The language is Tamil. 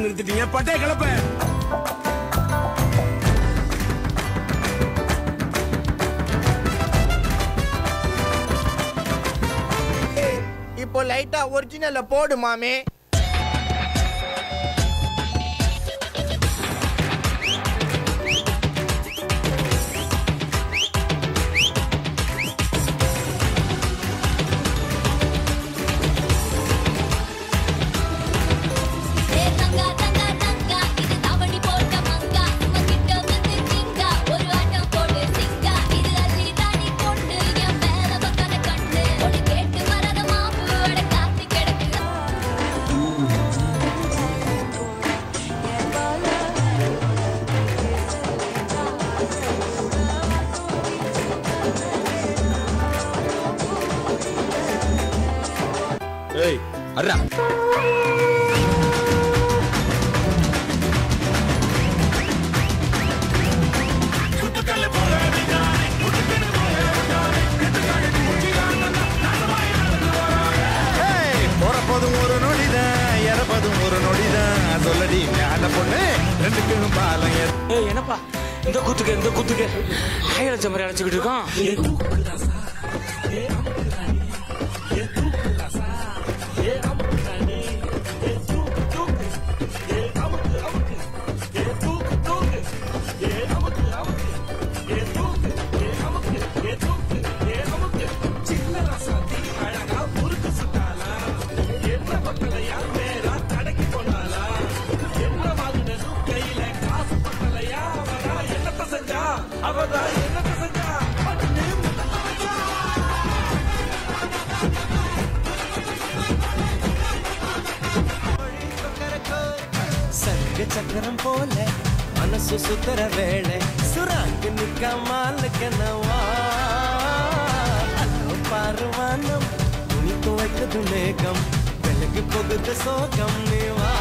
நிறுத்திட்டீங்க. பட்டே கிளப்ப. இப்போ லைட்டா ஒரிஜினல்ல போடு மாமே. ஏய் அர்ரா போறப்போதும் ஒரு நொடிதான், இறப்பதும் ஒரு நொடிதான். சொல்லடி ஞான பொண்ணு, ரெண்டுக்கும் பாலம். ஏய் என்னப்பா இந்த குத்துக்கு ஆயிரச்ச மாதிரி அழைச்சிக்கிட்டு இருக்கான். சக்கரம் போல மனசு சுத்தர வேளை சுராக்கு நிக்காமலுக்கனவா பாருவானம் துணி துவைக்குது மேகம் விலகி போகுது சோகம் நீவா